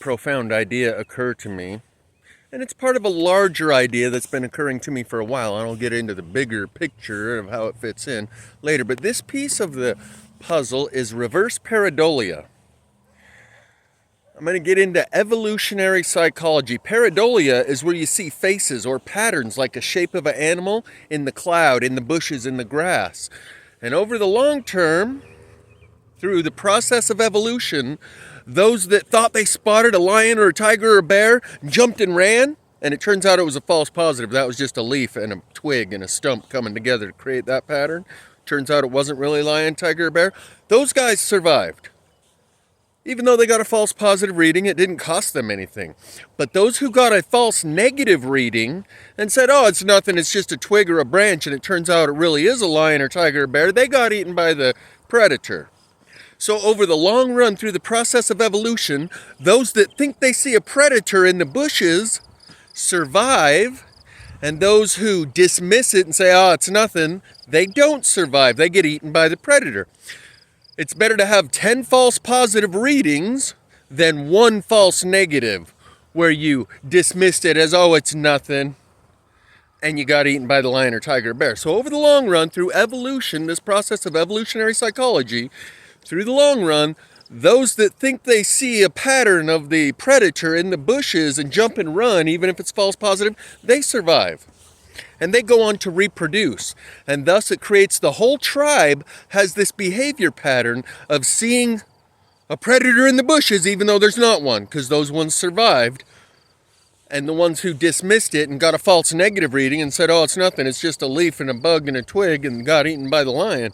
profound idea occur to me. And it's part of a larger idea that's been occurring to me for a while. And I'll get into the bigger picture of how it fits in later. But this piece of the puzzle is reverse pareidolia. I'm going to get into evolutionary psychology. Pareidolia is where you see faces or patterns like a shape of an animal in the cloud, in the bushes, in the grass. And over the long term, through the process of evolution, those that thought they spotted a lion or a tiger or a bear jumped and ran, and it turns out it was a false positive. That was just a leaf and a twig and a stump coming together to create that pattern. Turns out it wasn't really a lion, tiger, or bear. Those guys survived. Even though they got a false positive reading, it didn't cost them anything. But those who got a false negative reading and said, oh, it's nothing, it's just a twig or a branch, and it turns out it really is a lion or tiger or bear, they got eaten by the predator. So over the long run, through the process of evolution, those that think they see a predator in the bushes survive, and those who dismiss it and say, oh, it's nothing, they don't survive. They get eaten by the predator. It's better to have 10 false positive readings than 1 false negative, where you dismissed it as, oh, it's nothing, and you got eaten by the lion or tiger or bear. So over the long run, through evolution, this process of evolutionary psychology, through the long run, those that think they see a pattern of the predator in the bushes and jump and run, even if it's false positive, they survive. And they go on to reproduce. And thus it creates the whole tribe has this behavior pattern of seeing a predator in the bushes, even though there's not one, because those ones survived. And the ones who dismissed it and got a false negative reading and said, oh, it's nothing, it's just a leaf and a bug and a twig, and got eaten by the lion.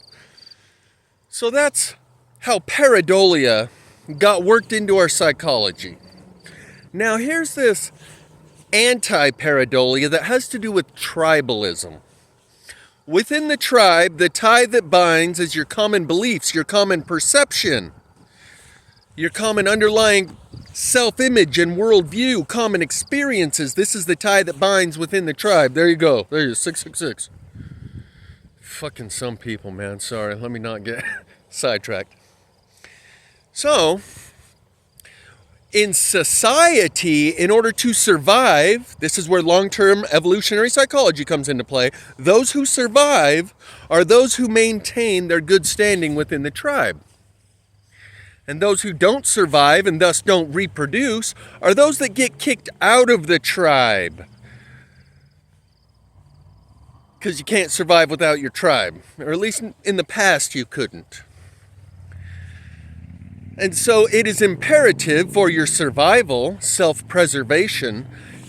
So that's how pareidolia got worked into our psychology. Now here's this anti-pareidolia that has to do with tribalism. Within the tribe, the tie that binds is your common beliefs, your common perception, your common underlying self-image and worldview, common experiences. This is the tie that binds within the tribe. There you go. There you go, 666. Fucking some people, man. Sorry, let me not get sidetracked. So, in society, in order to survive, this is where long-term evolutionary psychology comes into play, those who survive are those who maintain their good standing within the tribe. And those who don't survive and thus don't reproduce are those that get kicked out of the tribe. Because you can't survive without your tribe. Or at least in the past you couldn't. And so it is imperative for your survival, self-preservation,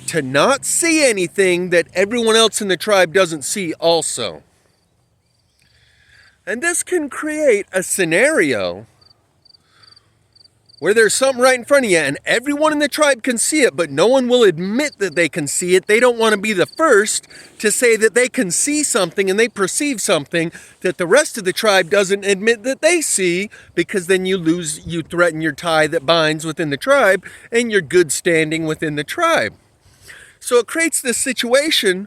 to not see anything that everyone else in the tribe doesn't see also. And this can create a scenario where there's something right in front of you and everyone in the tribe can see it, but no one will admit that they can see it. They don't want to be the first to say that they can see something and they perceive something that the rest of the tribe doesn't admit that they see, because then you threaten your tie that binds within the tribe and your good standing within the tribe. So it creates this situation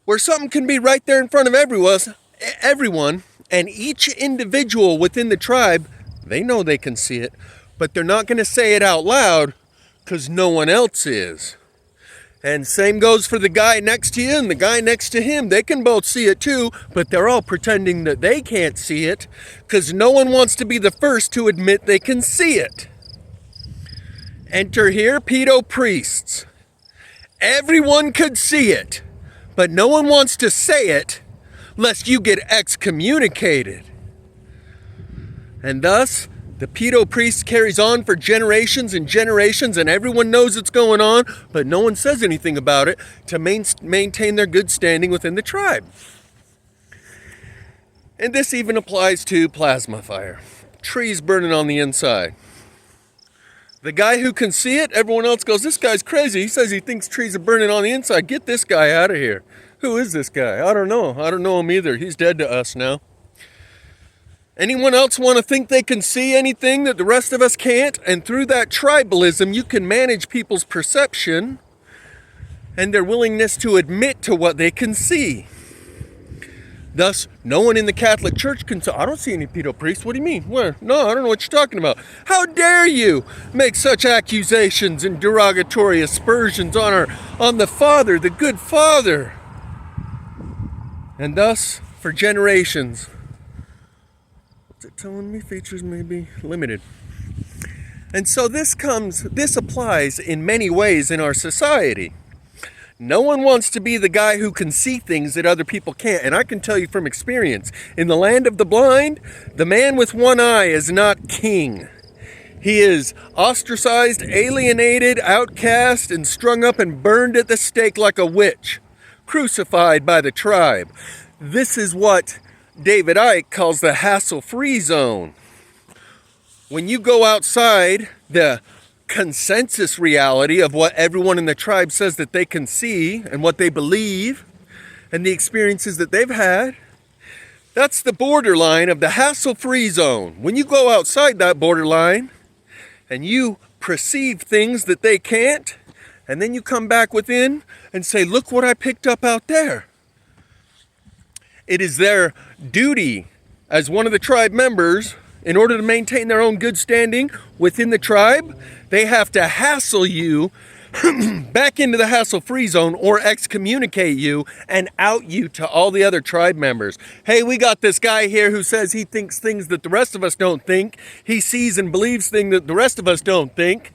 where something can be right there in front of everyone, and each individual within the tribe, they know they can see it, but they're not going to say it out loud because no one else is. And same goes for the guy next to you and the guy next to him. They can both see it too, but they're all pretending that they can't see it because no one wants to be the first to admit they can see it. Enter here pedo priests. Everyone could see it, but no one wants to say it lest you get excommunicated. And thus, the pedo priest carries on for generations and generations, and everyone knows it's going on, but no one says anything about it to maintain their good standing within the tribe. And this even applies to plasma fire. Trees burning on the inside. The guy who can see it, everyone else goes, this guy's crazy. He says he thinks trees are burning on the inside. Get this guy out of here. Who is this guy? I don't know. I don't know him either. He's dead to us now. Anyone else want to think they can see anything that the rest of us can't? And through that tribalism, you can manage people's perception and their willingness to admit to what they can see. Thus, no one in the Catholic Church can say, I don't see any pedo priests. What do you mean? Where? No, I don't know what you're talking about. How dare you make such accusations and derogatory aspersions on the Father, the good Father? And thus, for generations, what's it telling me? Features may be limited. And so this applies in many ways in our society. No one wants to be the guy who can see things that other people can't. And I can tell you from experience, in the land of the blind, the man with one eye is not king. He is ostracized, alienated, outcast, and strung up and burned at the stake like a witch, crucified by the tribe. This is what David Icke calls the hassle-free zone. When you go outside the consensus reality of what everyone in the tribe says that they can see and what they believe and the experiences that they've had, that's the borderline of the hassle-free zone. When you go outside that borderline and you perceive things that they can't, and then you come back within and say, look what I picked up out there. It is their duty as one of the tribe members, in order to maintain their own good standing within the tribe, they have to hassle you back into the hassle-free zone or excommunicate you and out you to all the other tribe members. Hey, we got this guy here who says he thinks things that the rest of us don't think. He sees and believes things that the rest of us don't think.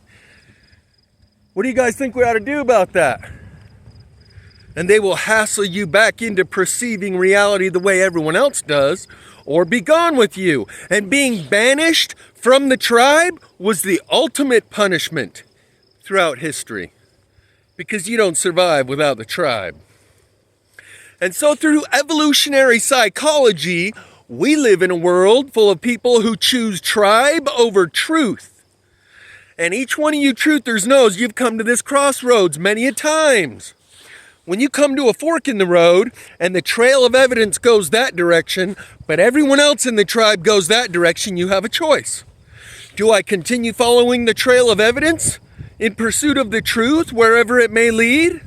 What do you guys think we ought to do about that? And they will hassle you back into perceiving reality the way everyone else does, or be gone with you. And being banished from the tribe was the ultimate punishment throughout history, because you don't survive without the tribe. And so through evolutionary psychology, we live in a world full of people who choose tribe over truth. And each one of you truthers knows you've come to this crossroads many a times. When you come to a fork in the road and the trail of evidence goes that direction, but everyone else in the tribe goes that direction, you have a choice. Do I continue following the trail of evidence in pursuit of the truth wherever it may lead?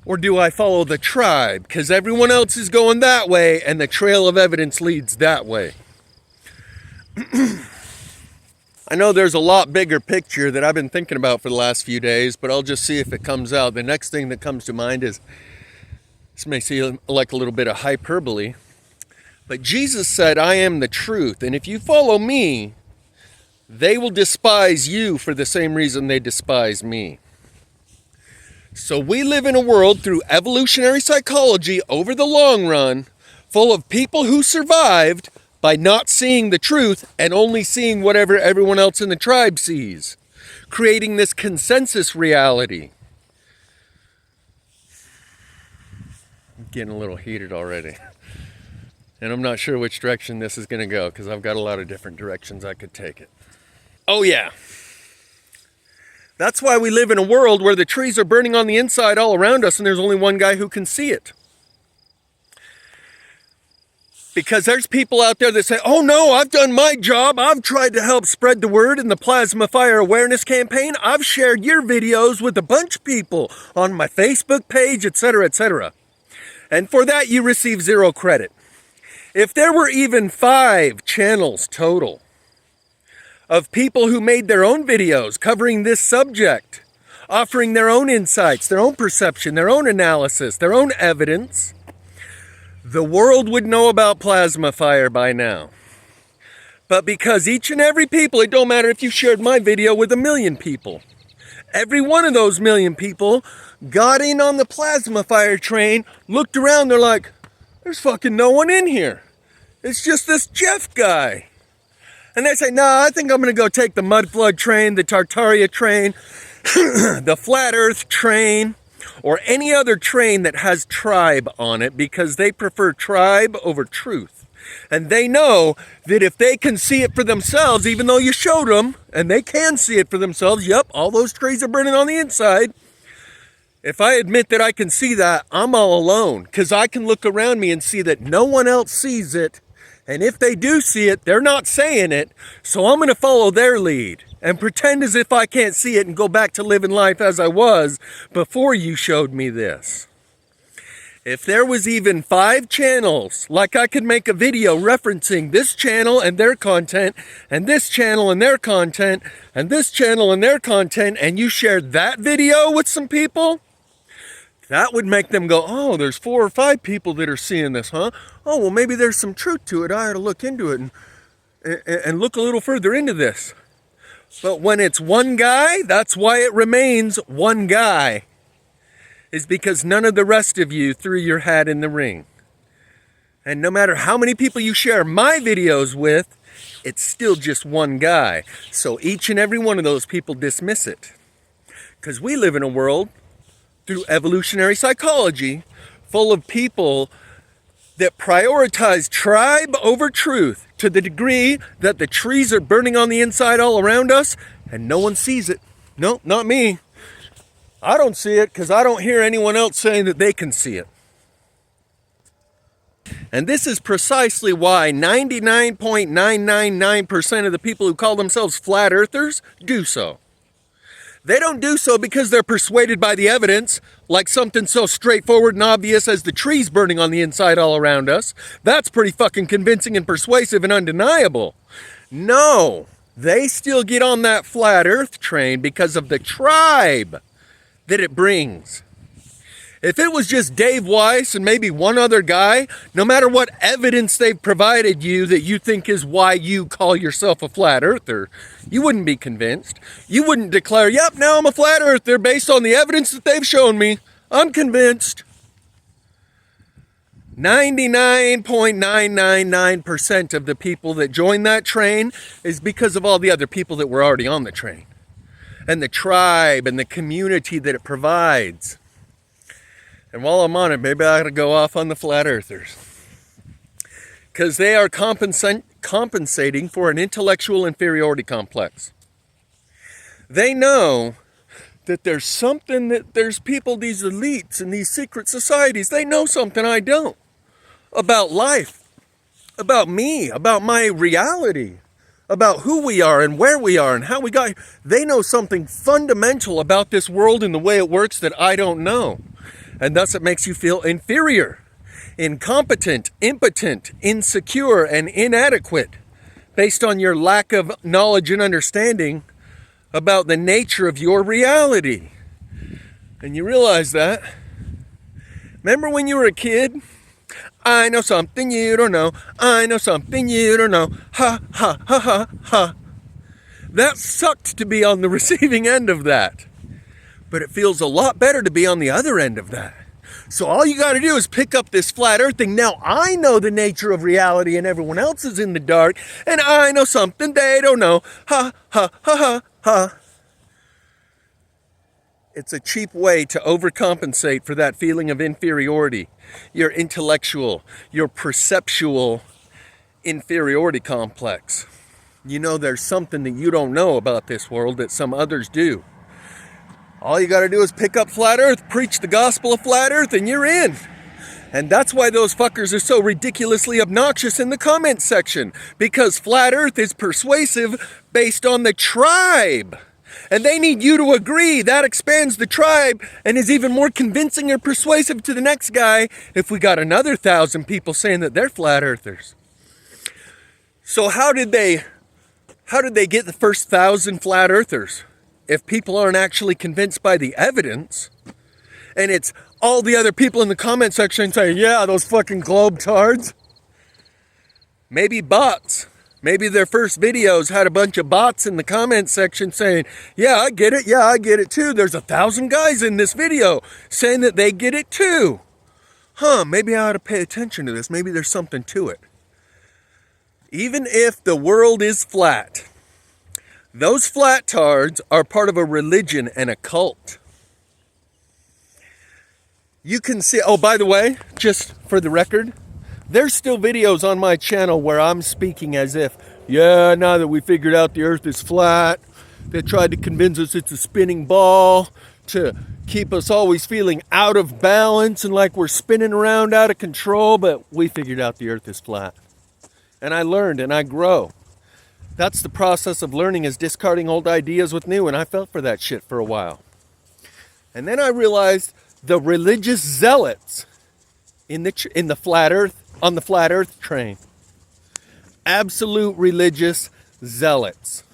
Or do I follow the tribe because everyone else is going that way and the trail of evidence leads that way? I know there's a lot bigger picture that I've been thinking about for the last few days, but I'll just see if it comes out. The next thing that comes to mind is, this may seem like a little bit of hyperbole, but Jesus said, I am the truth, and if you follow me, they will despise you for the same reason they despise me. So we live in a world through evolutionary psychology over the long run, full of people who survived by not seeing the truth and only seeing whatever everyone else in the tribe sees, creating this consensus reality. I'm getting a little heated already. And I'm not sure which direction this is going to go, because I've got a lot of different directions I could take it. Oh yeah. That's why we live in a world where the trees are burning on the inside all around us and there's only one guy who can see it. Because there's people out there that say, oh no, I've done my job. I've tried to help spread the word in the Plasma Fire Awareness Campaign. I've shared your videos with a bunch of people on my Facebook page, etc., etc. And for that, you receive 0 credit. If there were even 5 channels total of people who made their own videos covering this subject, offering their own insights, their own perception, their own analysis, their own evidence, the world would know about plasma fire by now. But because each and every people, it don't matter if you shared my video with 1 million people, every one of those 1 million people got in on the plasma fire train, looked around, they're like, there's fucking no one in here. It's just this Jeff guy. And they say, nah, I think I'm going to go take the mud flood train, the Tartaria train, the flat earth train, or any other train that has tribe on it, because they prefer tribe over truth. And they know that if they can see it for themselves, even though you showed them, and they can see it for themselves, yep, all those trees are burning on the inside. If I admit that I can see that, I'm all alone, because I can look around me and see that no one else sees it. And if they do see it, they're not saying it. So I'm going to follow their lead and pretend as if I can't see it and go back to living life as I was before you showed me this. If there was even 5 channels, like I could make a video referencing this channel and their content, and this channel and their content, and this channel and their content, and you shared that video with some people, that would make them go, oh, there's 4 or 5 people that are seeing this, huh? Oh, well, maybe there's some truth to it. I ought to look into it and look a little further into this. But when it's one guy, that's why it remains one guy. Is because none of the rest of you threw your hat in the ring. And no matter how many people you share my videos with, it's still just one guy. So each and every one of those people dismiss it. Because we live in a world, through evolutionary psychology, full of people that prioritize tribe over truth to the degree that the trees are burning on the inside all around us and no one sees it. No, not me. I don't see it because I don't hear anyone else saying that they can see it. And this is precisely why 99.999% of the people who call themselves flat earthers do so. They don't do so because they're persuaded by the evidence, like something so straightforward and obvious as the trees burning on the inside all around us. That's pretty fucking convincing and persuasive and undeniable. No, they still get on that flat earth train because of the tribe that it brings. If it was just Dave Weiss and maybe one other guy, no matter what evidence they've provided you that you think is why you call yourself a flat earther, you wouldn't be convinced. You wouldn't declare, yep, now I'm a flat earther based on the evidence that they've shown me. I'm convinced. 99.999% of the people that join that train is because of all the other people that were already on the train. And the tribe and the community that it provides. And while I'm on it, maybe I ought to go off on the flat earthers. Because they are compensating for an intellectual inferiority complex. They know that there's something, that there's people, these elites and these secret societies, they know something I don't. About life, about me, about my reality. About who we are and where we are and how we got here. They know something fundamental about this world and the way it works that I don't know. And thus it makes you feel inferior, incompetent, impotent, insecure, and inadequate based on your lack of knowledge and understanding about the nature of your reality. And you realize that. Remember when you were a kid? I know something you don't know. I know something you don't know. Ha, ha, ha, ha, ha. That sucked to be on the receiving end of that. But it feels a lot better to be on the other end of that. So all you got to do is pick up this flat earth thing. Now I know the nature of reality and everyone else is in the dark. And I know something they don't know. Ha, ha, ha, ha, ha. It's a cheap way to overcompensate for that feeling of inferiority. Your intellectual, your perceptual inferiority complex. You know there's something that you don't know about this world that some others do. All you got to do is pick up flat earth, preach the gospel of flat earth, and you're in. And that's why those fuckers are so ridiculously obnoxious in the comment section. Because flat earth is persuasive based on the tribe. And they need you to agree. That expands the tribe and is even more convincing or persuasive to the next guy if we got another 1,000 people saying that they're flat earthers. So how did they get the first 1,000 flat earthers? If people aren't actually convinced by the evidence, and it's all the other people in the comment section saying, yeah, those fucking globetards. Maybe bots. Maybe their first videos had a bunch of bots in the comment section saying, yeah, I get it. Yeah, I get it too. There's 1,000 guys in this video saying that they get it too. Maybe I ought to pay attention to this. Maybe there's something to it. Even if the world is flat, those flat-tards are part of a religion and a cult. You can see, oh, by the way, just for the record, there's still videos on my channel where I'm speaking as if, yeah, now that we figured out the earth is flat, they tried to convince us it's a spinning ball to keep us always feeling out of balance and like we're spinning around out of control, but we figured out the earth is flat. And I learned and I grow. That's the process of learning, is discarding old ideas with new, and I felt for that shit for a while. And then I realized the religious zealots in the flat earth, on the flat earth train. Absolute religious zealots.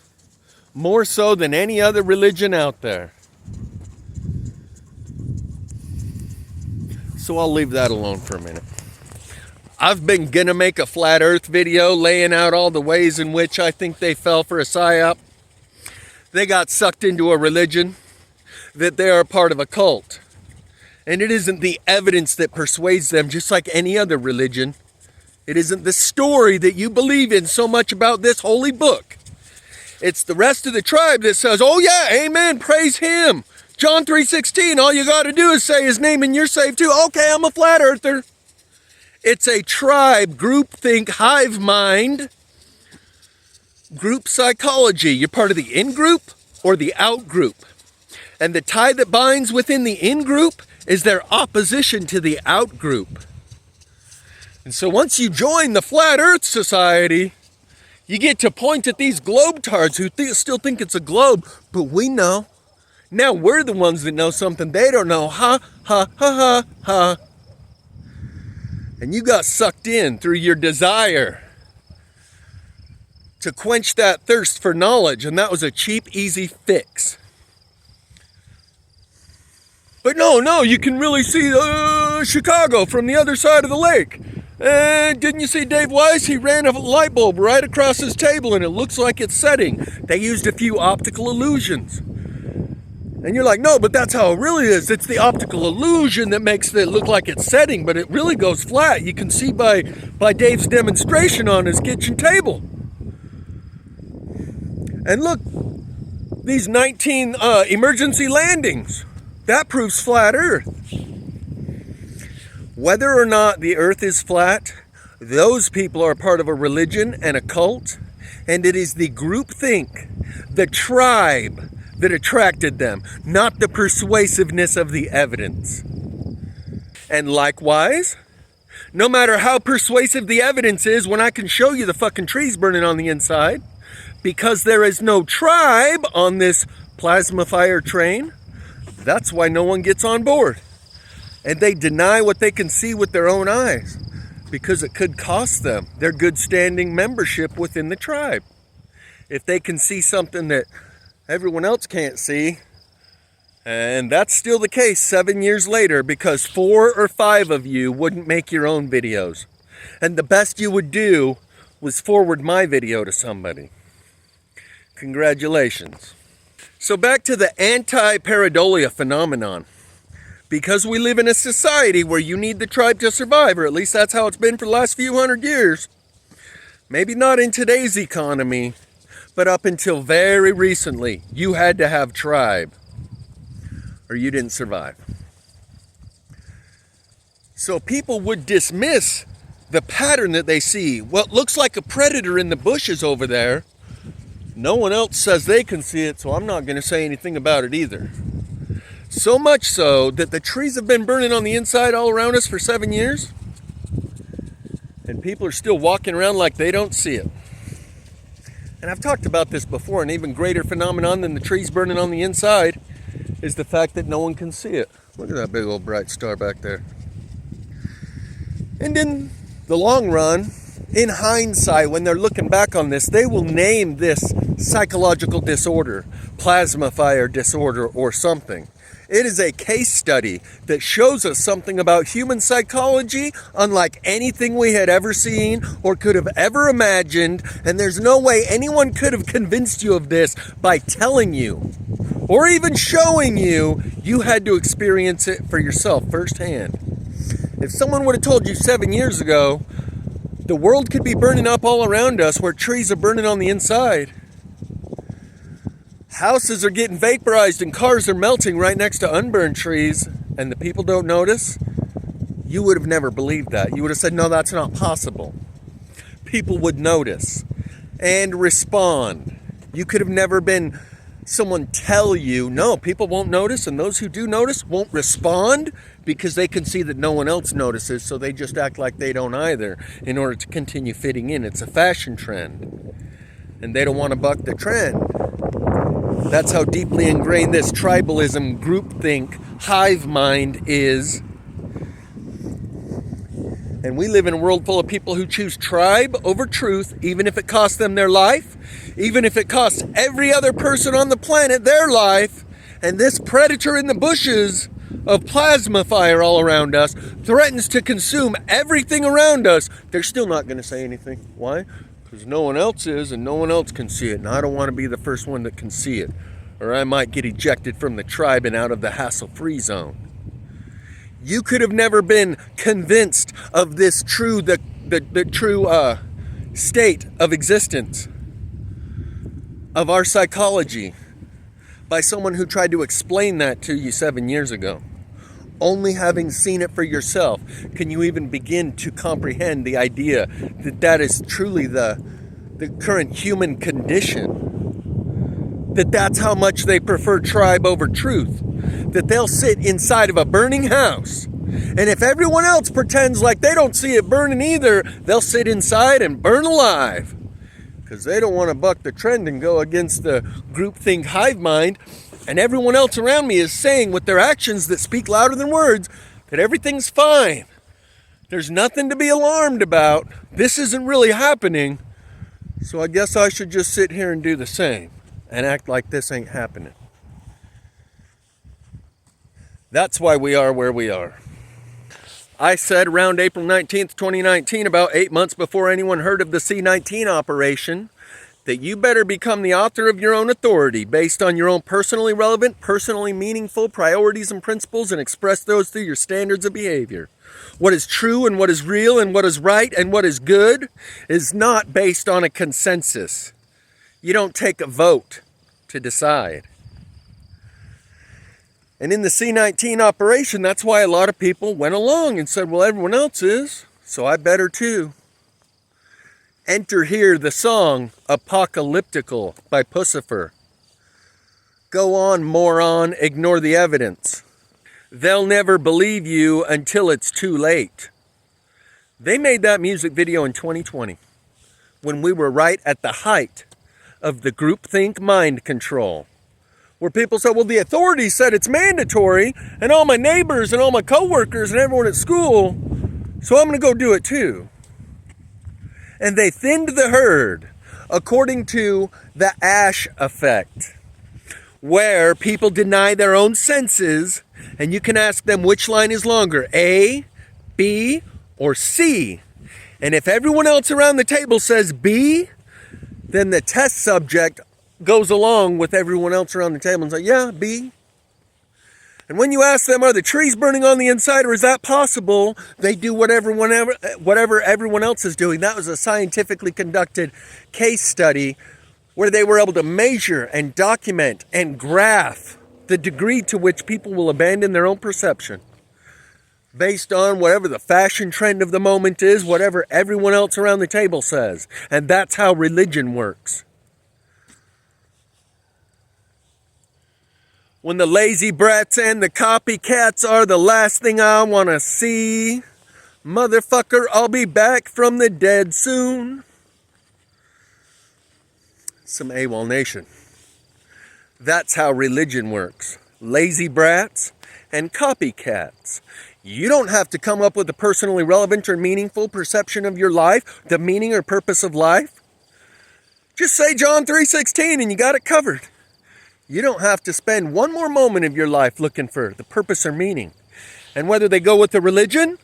More so than any other religion out there. So I'll leave that alone for a minute. I've been gonna make a flat earth video laying out all the ways in which I think they fell for a psyop. They got sucked into a religion, that they are part of a cult. And it isn't the evidence that persuades them, just like any other religion. It isn't the story that you believe in so much about this holy book. It's the rest of the tribe that says, oh yeah, amen, praise him. John 3:16, all you got to do is say his name and you're saved too. Okay, I'm a flat earther. It's a tribe, groupthink, hive mind, group psychology. You're part of the in-group or the out-group. And the tie that binds within the in-group is their opposition to the out-group. And so once you join the Flat Earth Society, you get to point at these globetards who still think it's a globe, but we know. Now we're the ones that know something they don't know. Ha, ha, ha, ha, ha. And you got sucked in through your desire to quench that thirst for knowledge, and that was a cheap, easy fix. But no, you can really see Chicago from the other side of the lake. And didn't you see Dave Weiss? He ran a light bulb right across his table and it looks like it's setting. They used a few optical illusions. And you're like, no, but that's how it really is. It's the optical illusion that makes it look like it's setting, but it really goes flat. You can see by Dave's demonstration on his kitchen table. And look, these 19 emergency landings. That proves flat Earth. Whether or not the Earth is flat, those people are part of a religion and a cult, and it is the groupthink, the tribe, that attracted them, not the persuasiveness of the evidence. And likewise, no matter how persuasive the evidence is, when I can show you the fucking trees burning on the inside, because there is no tribe on this plasma fire train, that's why no one gets on board. And they deny what they can see with their own eyes, because it could cost them their good standing membership within the tribe. If they can see something that everyone else can't see, and that's still the case 7 years later, because 4 or 5 of you wouldn't make your own videos. And the best you would do was forward my video to somebody. Congratulations. So back to the anti-pareidolia phenomenon. Because we live in a society where you need the tribe to survive, or at least that's how it's been for the last few hundred years. Maybe not in today's economy, but up until very recently, you had to have tribe, or you didn't survive. So people would dismiss the pattern that they see. Well, it looks like a predator in the bushes over there. No one else says they can see it, so I'm not going to say anything about it either. So much so that the trees have been burning on the inside all around us for 7 years, and people are still walking around like they don't see it. And I've talked about this before. An even greater phenomenon than the trees burning on the inside is the fact that no one can see it. Look at that big old bright star back there. And in the long run, in hindsight, when they're looking back on this, they will name this psychological disorder, plasma fire disorder, or something. It is a case study that shows us something about human psychology unlike anything we had ever seen or could have ever imagined, and there's no way anyone could have convinced you of this by telling you or even showing you. You had to experience it for yourself firsthand. If someone would have told you 7 years ago the world could be burning up all around us where trees are burning on the inside, houses are getting vaporized and cars are melting right next to unburned trees, and the people don't notice, you would have never believed that. You would have said, no, that's not possible. People would notice and respond. You could have never been someone tell you, no, people won't notice, and those who do notice won't respond because they can see that no one else notices, so they just act like they don't either in order to continue fitting in. It's a fashion trend, and they don't want to buck the trend. That's how deeply ingrained this tribalism, groupthink, hive mind is. And we live in a world full of people who choose tribe over truth, even if it costs them their life, even if it costs every other person on the planet their life. And this predator in the bushes of plasma fire all around us threatens to consume everything around us. They're still not going to say anything. Why? Because no one else is, and no one else can see it. And I don't want to be the first one that can see it, or I might get ejected from the tribe and out of the hassle-free zone. You could have never been convinced of this true, the true state of existence of our psychology by someone who tried to explain that to you 7 years ago. Only having seen it for yourself can you even begin to comprehend the idea that that is truly the current human condition. That that's how much they prefer tribe over truth. That they'll sit inside of a burning house, and if everyone else pretends like they don't see it burning either, they'll sit inside and burn alive. Because they don't want to buck the trend and go against the groupthink hive mind. And everyone else around me is saying with their actions that speak louder than words that everything's fine. There's nothing to be alarmed about. This isn't really happening. So I guess I should just sit here and do the same and act like this ain't happening. That's why we are where we are. I said around April 19th, 2019, about 8 months before anyone heard of the C-19 operation, that you better become the author of your own authority based on your own personally relevant, personally meaningful priorities and principles, and express those through your standards of behavior. What is true and what is real and what is right and what is good is not based on a consensus. You don't take a vote to decide. And in the C-19 operation, that's why a lot of people went along and said, well, everyone else is, so I better too. Enter here the song Apocalyptical by Puscifer. Go on, moron, ignore the evidence. They'll never believe you until it's too late. They made that music video in 2020, when we were right at the height of the groupthink mind control. Where people said, well, the authorities said it's mandatory, and all my neighbors and all my coworkers and everyone at school, so I'm going to go do it too. And they thinned the herd according to the Ash effect, where people deny their own senses, and you can ask them which line is longer, A, B, or C. And if everyone else around the table says B, then the test subject goes along with everyone else around the table and says, yeah, B. And when you ask them, are the trees burning on the inside, or is that possible? They do whatever everyone else is doing. That was a scientifically conducted case study where they were able to measure and document and graph the degree to which people will abandon their own perception based on whatever the fashion trend of the moment is, whatever everyone else around the table says. And that's how religion works. When the lazy brats and the copycats are the last thing I want to see, motherfucker, I'll be back from the dead soon. Some awolnation. That's how religion works. Lazy brats and copycats. You don't have to come up with a personally relevant or meaningful perception of your life, the meaning or purpose of life. Just say John 3:16 and you got it covered. You don't have to spend one more moment of your life looking for the purpose or meaning. And whether they go with the religion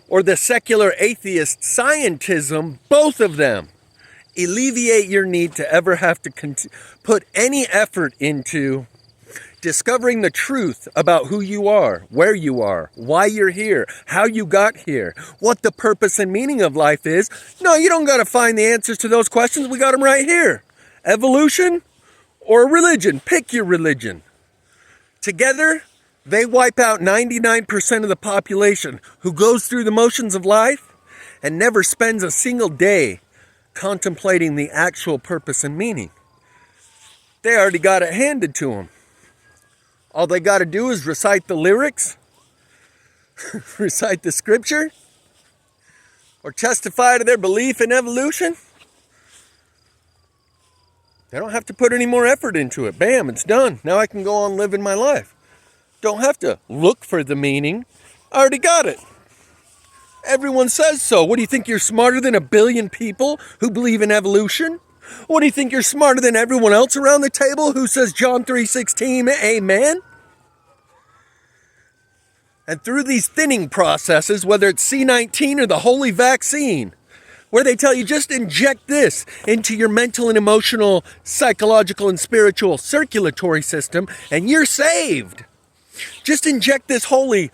or the secular atheist scientism, both of them alleviate your need to ever have to put any effort into discovering the truth about who you are, where you are, why you're here, how you got here, what the purpose and meaning of life is. No, you don't got to find the answers to those questions. We got them right here. Evolution or religion. Pick your religion. Together, they wipe out 99% of the population who goes through the motions of life and never spends a single day contemplating the actual purpose and meaning. They already got it handed to them. All they got to do is recite the lyrics, recite the scripture, or testify to their belief in evolution. They don't have to put any more effort into it. Bam, it's done. Now I can go on living my life. Don't have to look for the meaning. I already got it. Everyone says so. What do you think, you're smarter than a billion people who believe in evolution? What do you think, you're smarter than everyone else around the table who says John 3:16, amen? And through these thinning processes, whether it's C19 or the holy vaccine, where they tell you just inject this into your mental and emotional, psychological and spiritual circulatory system and you're saved. Just inject this holy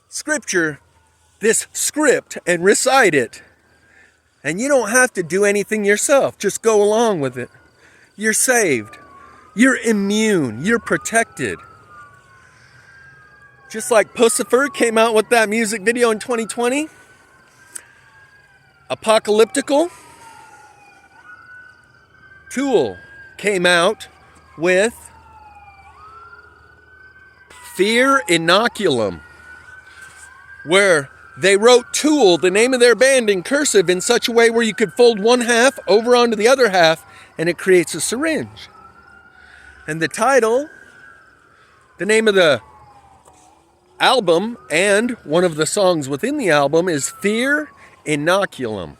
scripture, this script, and recite it. And you don't have to do anything yourself. Just go along with it. You're saved. You're immune. You're protected. Just like Puscifer came out with that music video in 2020. Apocalyptical. Tool came out with Fear Inoculum, where they wrote Tool, the name of their band, in cursive in such a way where you could fold one half over onto the other half and it creates a syringe. And the title, the name of the album and one of the songs within the album is Fear Inoculum.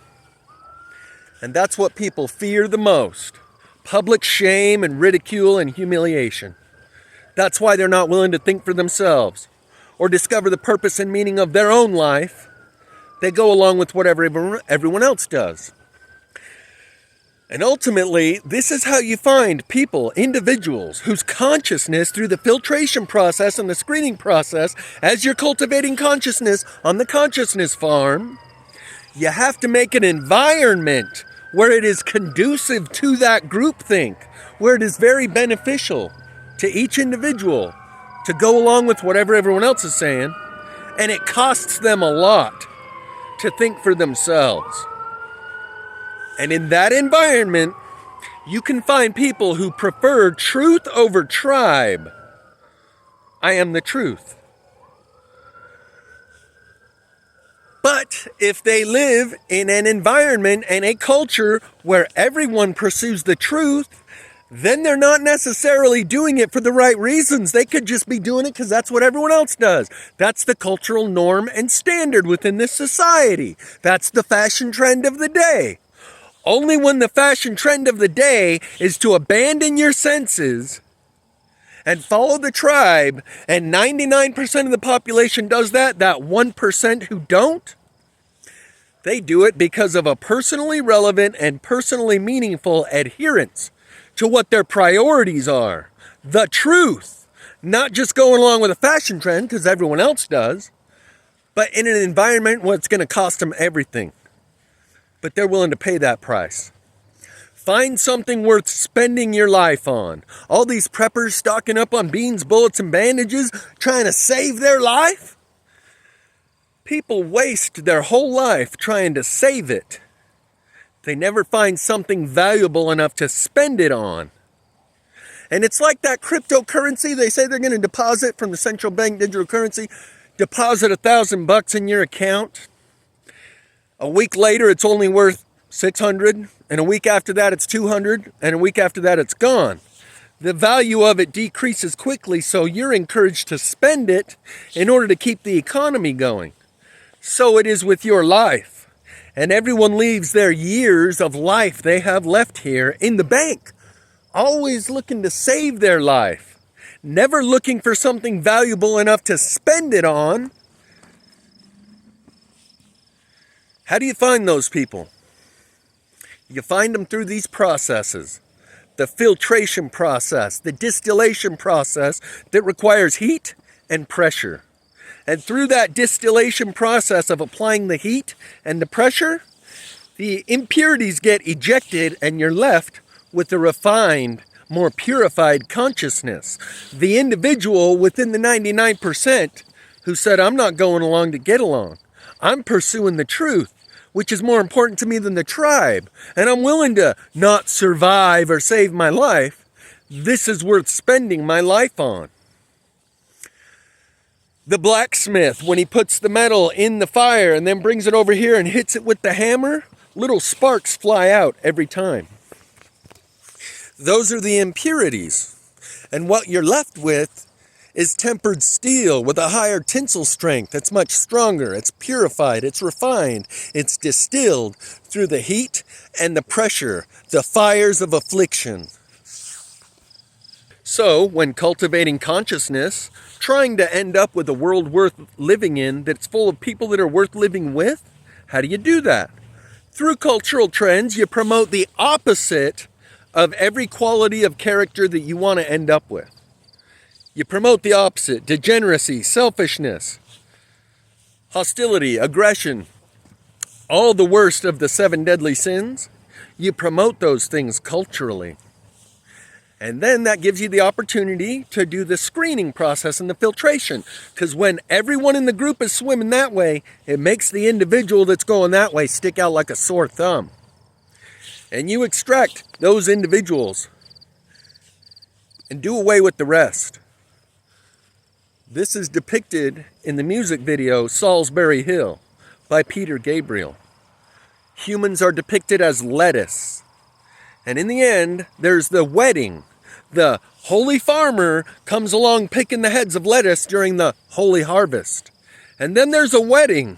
And that's what people fear the most. Public shame and ridicule and humiliation. That's why they're not willing to think for themselves or discover the purpose and meaning of their own life. They go along with whatever everyone else does. And ultimately, this is how you find people, individuals, whose consciousness, through the filtration process and the screening process, as you're cultivating consciousness on the consciousness farm, you have to make an environment where it is conducive to that groupthink, where it is very beneficial to each individual to go along with whatever everyone else is saying, and it costs them a lot to think for themselves. And in that environment, you can find people who prefer truth over tribe. I am the truth. But if they live in an environment and a culture where everyone pursues the truth, then they're not necessarily doing it for the right reasons. They could just be doing it because that's what everyone else does. That's the cultural norm and standard within this society. That's the fashion trend of the day. Only when the fashion trend of the day is to abandon your senses and follow the tribe, and 99% of the population does that 1% who don't, they do it because of a personally relevant and personally meaningful adherence to what their priorities are. The truth. Not just going along with a fashion trend because everyone else does, but in an environment where it's going to cost them everything. But they're willing to pay that price. Find something worth spending your life on. All these preppers stocking up on beans, bullets, and bandages, trying to save their life. People waste their whole life trying to save it. They never find something valuable enough to spend it on. And it's like that cryptocurrency. They say they're going to deposit from the central bank digital currency, deposit $1,000 in your account. A week later, it's only worth $600, and a week after that, it's $200, and a week after that, it's gone. The value of it decreases quickly, so you're encouraged to spend it in order to keep the economy going. So it is with your life. And everyone leaves their years of life they have left here in the bank, always looking to save their life, never looking for something valuable enough to spend it on. How do you find those people? You find them through these processes. The filtration process, the distillation process that requires heat and pressure. And through that distillation process of applying the heat and the pressure, the impurities get ejected and you're left with a refined, more purified consciousness. The individual within the 99% who said, I'm not going along to get along. I'm pursuing the truth, which is more important to me than the tribe. And I'm willing to not survive or save my life. This is worth spending my life on. The blacksmith, when he puts the metal in the fire and then brings it over here and hits it with the hammer, little sparks fly out every time. Those are the impurities. And what you're left with is tempered steel with a higher tensile strength. It's much stronger. It's purified. It's refined. It's distilled through the heat and the pressure, the fires of affliction. So, when cultivating consciousness, trying to end up with a world worth living in that's full of people that are worth living with, how do you do that? Through cultural trends, you promote the opposite of every quality of character that you want to end up with. You promote the opposite: degeneracy, selfishness, hostility, aggression, all the worst of the 7 deadly sins. You promote those things culturally. And then that gives you the opportunity to do the screening process and the filtration. Because when everyone in the group is swimming that way, it makes the individual that's going that way stick out like a sore thumb. And you extract those individuals and do away with the rest. This is depicted in the music video Salisbury Hill by Peter Gabriel. Humans are depicted as lettuce. And in the end, there's the wedding. The holy farmer comes along picking the heads of lettuce during the holy harvest. And then there's a wedding.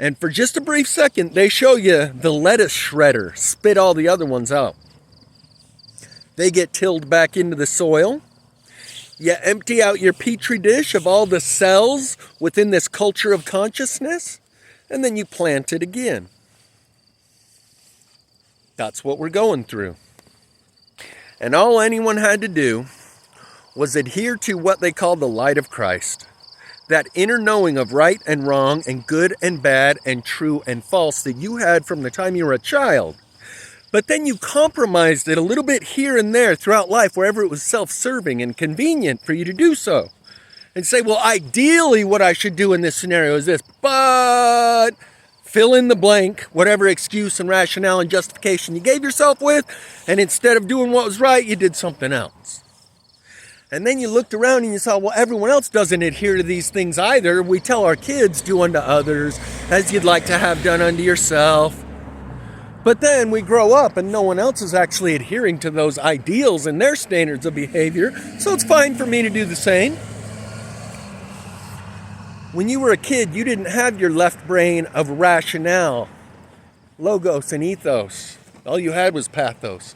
And for just a brief second, they show you the lettuce shredder spit all the other ones out. They get tilled back into the soil. You empty out your petri dish of all the cells within this culture of consciousness, and then you plant it again. That's what we're going through. And all anyone had to do was adhere to what they call the light of Christ. That inner knowing of right and wrong and good and bad and true and false that you had from the time you were a child. But then you compromised it a little bit here and there throughout life, wherever it was self-serving and convenient for you to do so. And say, well, ideally what I should do in this scenario is this, but fill in the blank, whatever excuse and rationale and justification you gave yourself with, and instead of doing what was right, you did something else. And then you looked around and you saw, well, everyone else doesn't adhere to these things either. We tell our kids, do unto others as you'd like to have done unto yourself. But then we grow up and no one else is actually adhering to those ideals and their standards of behavior, so it's fine for me to do the same. When you were a kid, you didn't have your left brain of rationale, logos, and ethos. All you had was pathos.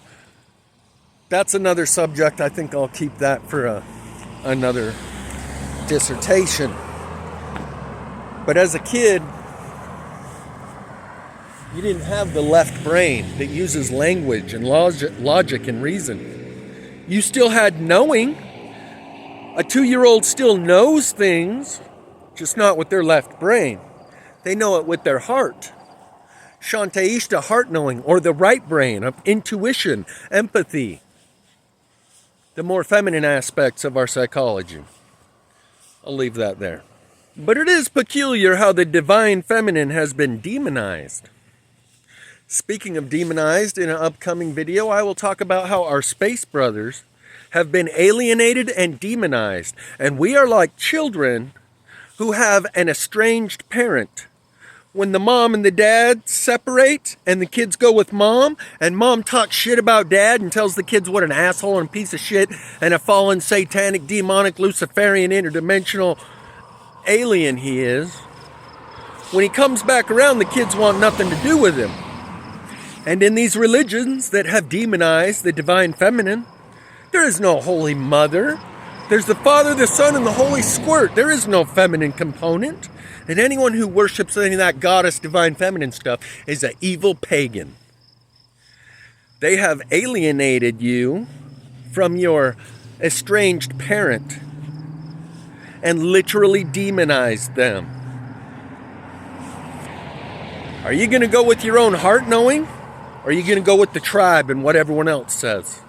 That's another subject. I think I'll keep that for another dissertation. But as a kid, you didn't have the left brain that uses language and logic and reason. You still had knowing. A 2-year-old still knows things, just not with their left brain. They know it with their heart. Shantaishta, heart knowing, or the right brain of intuition, empathy. The more feminine aspects of our psychology. I'll leave that there. But it is peculiar how the divine feminine has been demonized. Speaking of demonized, in an upcoming video, I will talk about how our space brothers have been alienated and demonized. And we are like children who have an estranged parent. When the mom and the dad separate and the kids go with mom, and mom talks shit about dad and tells the kids what an asshole and a piece of shit and a fallen, satanic, demonic, Luciferian, interdimensional alien he is, when he comes back around, the kids want nothing to do with him. And in these religions that have demonized the divine feminine, there is no holy mother. There's the Father, the Son, and the Holy Squirt. There is no feminine component. And anyone who worships any of that goddess, divine feminine stuff is an evil pagan. They have alienated you from your estranged parent and literally demonized them. Are you going to go with your own heart knowing? Or are you going to go with the tribe and what everyone else says?